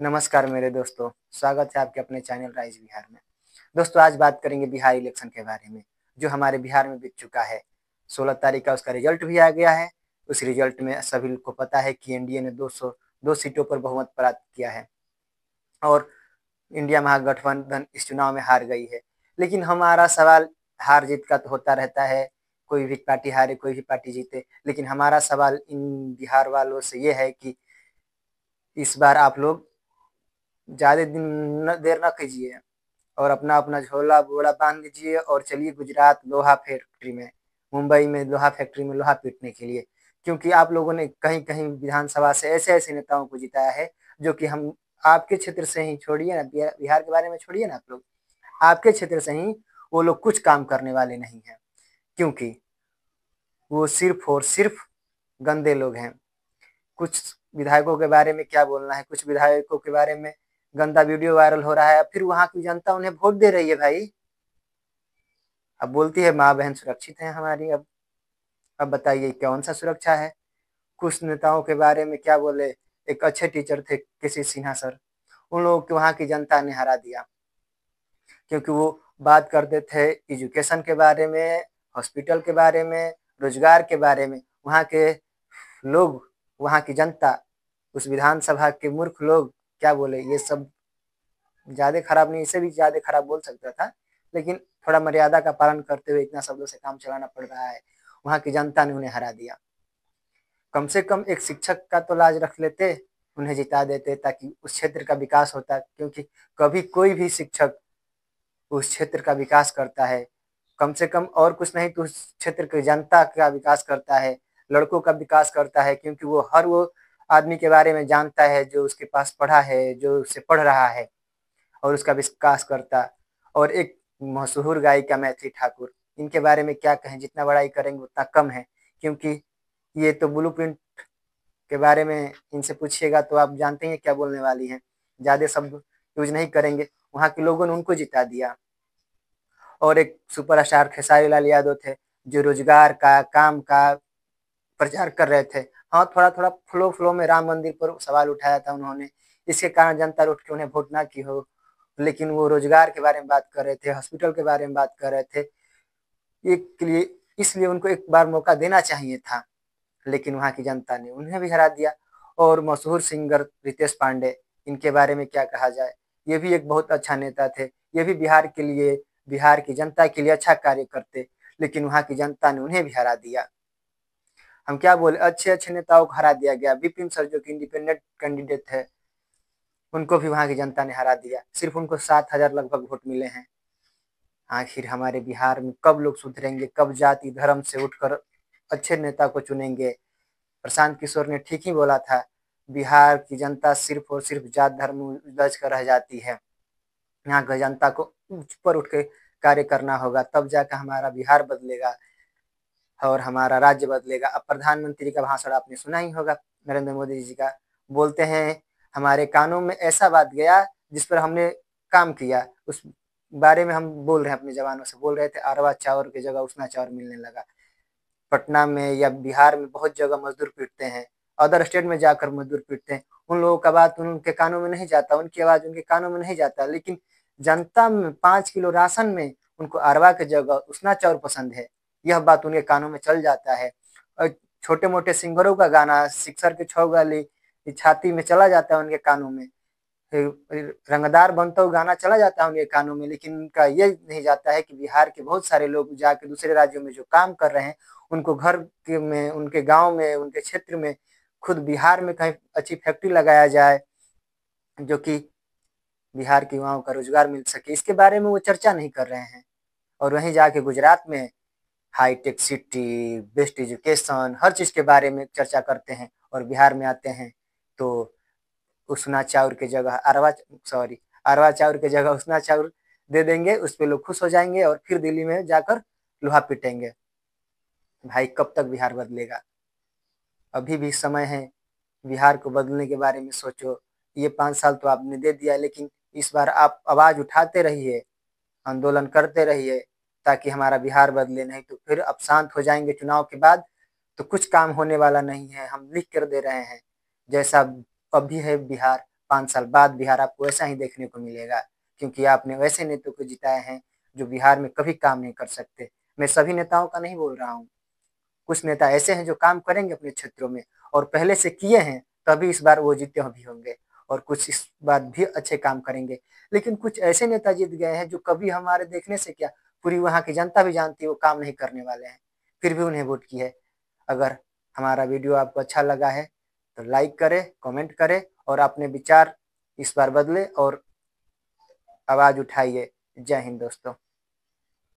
नमस्कार मेरे दोस्तों, स्वागत है आपके अपने चैनल राइज बिहार में। दोस्तों, आज बात करेंगे बिहार इलेक्शन के बारे में, जो हमारे बिहार में बीत चुका है। 16 तारीख का उसका रिजल्ट भी आ गया है। उस रिजल्ट में सभी को पता है कि एनडीए ने 202 सीटों पर बहुमत प्राप्त किया है और इंडिया महागठबंधन इस चुनाव में हार गई है। लेकिन हमारा सवाल हार जीत का तो होता रहता है, कोई भी पार्टी हारे कोई भी पार्टी जीते, लेकिन हमारा सवाल इन बिहार वालों से ये है कि इस बार आप लोग ज्यादा दिन देर न कीजिए और अपना अपना झोला बोरा बांध लीजिए और चलिए गुजरात लोहा फैक्ट्री में, मुंबई में लोहा फैक्ट्री में लोहा पीटने के लिए। क्योंकि आप लोगों ने कहीं कहीं विधानसभा से ऐसे ऐसे नेताओं को जिताया है जो कि हम आपके क्षेत्र से ही, छोड़िए ना बिहार के बारे में, छोड़िए ना आप लोग, आपके क्षेत्र से ही वो लोग कुछ काम करने वाले नहीं हैं। क्योंकि वो सिर्फ और सिर्फ गंदे लोग हैं। कुछ विधायकों के बारे में क्या बोलना है, कुछ विधायकों के बारे में गंदा वीडियो वायरल हो रहा है, फिर वहां की जनता उन्हें वोट दे रही है भाई। अब बोलती है माँ बहन सुरक्षित है हमारी। अब बताइए कौन सा सुरक्षा है। कुछ नेताओं के बारे में क्या बोले। एक अच्छे टीचर थे किसी सिन्हा सर, उन लोगों को वहां की जनता ने हरा दिया क्योंकि वो बात करते थे एजुकेशन के बारे में, हॉस्पिटल के बारे में, रोजगार के बारे में। वहाँ के लोग, वहाँ की जनता, उस विधानसभा के मूर्ख लोग क्या बोले, ये सब ज्यादा खराब नहीं, इससे भी ज्यादा खराब बोल सकता था, लेकिन थोड़ा मर्यादा का पालन करते हुए इतना शब्दों से काम चलाना पड़ रहा है। वहाँ की जनता ने उन्हें हरा दिया। कम से कम एक शिक्षक का तो लाज रख लेते, उन्हें जिता देते ताकि उस क्षेत्र का विकास होता। क्योंकि कभी कोई भी शिक्षक उस क्षेत्र का विकास करता है, कम से कम और कुछ नहीं तो उस क्षेत्र की जनता का विकास करता है, लड़कों का विकास करता है। क्योंकि वो आदमी के बारे में जानता है जो उसके पास पढ़ा है, जो उससे पढ़ रहा है, और उसका विकास करता। और एक मशहूर गायिका मैथिली ठाकुर, इनके बारे में क्या कहें, जितना बड़ाई करेंगे उतना कम है। क्योंकि ये तो ब्लूप्रिंट के बारे में इनसे पूछिएगा तो आप जानते हैं क्या बोलने वाली हैं, ज्यादा शब्द यूज नहीं करेंगे। वहां के लोगों ने उनको जिता दिया। और एक सुपरस्टार खेसारी लाल यादव थे, जो रोजगार का, काम का प्रचार कर रहे थे। हाँ, थोड़ा थोड़ा फ्लो फ्लो में राम मंदिर पर सवाल उठाया था उन्होंने, इसके कारण जनता उठ के उन्हें वोट ना की हो। लेकिन वो रोजगार के बारे में बात कर रहे थे, हॉस्पिटल के बारे में बात कर रहे थे। एक लिए इसलिए उनको एक बार मौका देना चाहिए था, लेकिन वहां की जनता ने उन्हें भी हरा दिया। और मशहूर सिंगर रितेश पांडे, इनके बारे में क्या कहा जाए। ये भी एक बहुत अच्छा नेता थे, ये भी बिहार के लिए, बिहार की जनता के लिए अच्छा कार्य करते, लेकिन वहां की जनता ने उन्हें भी हरा दिया। हम क्या बोले, अच्छे अच्छे नेताओं को हरा दिया गया। विपिन सर जो कि इंडिपेंडेंट कैंडिडेट थे, उनको भी वहां की जनता ने हरा दिया। सिर्फ उनको 7,000 लगभग वोट मिले हैं। आखिर हमारे बिहार में कब लोग सुधरेंगे, कब जाति धर्म से उठकर अच्छे नेता को चुनेंगे। प्रशांत किशोर ने ठीक ही बोला था, बिहार की जनता सिर्फ और सिर्फ जात धर्म उलझ कर रह जाती है। यहाँ की जनता को ऊपर उठ के कार्य करना होगा, तब जाकर हमारा बिहार बदलेगा और हमारा राज्य बदलेगा। अब प्रधानमंत्री का भाषण आपने सुना ही होगा, नरेंद्र मोदी जी का। बोलते हैं हमारे कानों में ऐसा बात गया जिस पर हमने काम किया, उस बारे में हम बोल रहे हैं, अपने जवानों से बोल रहे थे। अरवा चावल की जगह उसना चावल मिलने लगा। पटना में या बिहार में बहुत जगह मजदूर पीटते हैं, अदर स्टेट में जाकर मजदूर पीटते हैं। उन लोगों का बात उनके कानों में नहीं जाता, उनकी आवाज उनके कानों में नहीं जाता। लेकिन जनता में 5 किलो राशन में उनको अरवा की जगह उसना चावल पसंद है, यह बात उनके कानों में चल जाता है। और छोटे मोटे सिंगरों का गाना सिक्सर के छौ गाली छाती में चला जाता है उनके कानों में। रंगदार बनता हुआ गाना चला जाता है उनके कानों में, लेकिन उनका ये नहीं जाता है कि बिहार के बहुत सारे लोग जाके दूसरे राज्यों में जो काम कर रहे हैं, उनको घर के में, उनके गांव में, उनके क्षेत्र में, खुद बिहार में कहीं अच्छी फैक्ट्री लगाया जाए जो कि बिहार के युवाओं का रोजगार मिल सके, इसके बारे में वो चर्चा नहीं कर रहे हैं। और वहीं जाके गुजरात में हाईटेक सिटी, बेस्ट एजुकेशन, हर चीज के बारे में चर्चा करते हैं। और बिहार में आते हैं तो उसना चाउर की जगह अरवा चाउर की जगह उसना चाउर दे देंगे, उस पर लोग खुश हो जाएंगे और फिर दिल्ली में जाकर लोहा पीटेंगे। भाई कब तक बिहार बदलेगा। अभी भी समय है, बिहार को बदलने के बारे में सोचो। ये 5 साल तो आपने दे दिया, लेकिन इस बार आप आवाज उठाते रहिए, आंदोलन करते रहिए, ताकि हमारा बिहार बदले। नहीं तो फिर अब शांत हो जाएंगे चुनाव के बाद, तो कुछ काम होने वाला नहीं है। हम लिख कर दे रहे हैं, जैसा अभी है बिहार, 5 साल बाद बिहार आपको ऐसा ही देखने को मिलेगा, क्योंकि आपने वैसे नेताओं को जिताए हैं जो बिहार में कभी काम नहीं कर सकते। मैं सभी नेताओं का नहीं बोल रहा हूँ, कुछ नेता ऐसे हैं जो काम करेंगे अपने क्षेत्रों में और पहले से किए हैं, तभी इस बार वो जीते भी होंगे, और कुछ इस बार भी अच्छे काम करेंगे। लेकिन कुछ ऐसे नेता जीत गए हैं जो कभी हमारे देखने से क्या, पूरी वहाँ की जनता भी जानती है वो काम नहीं करने वाले हैं, फिर भी उन्हें वोट की है। अगर हमारा वीडियो आपको अच्छा लगा है तो लाइक करें, कमेंट करें और अपने विचार इस बार बदले और आवाज उठाइए। जय हिंद दोस्तों।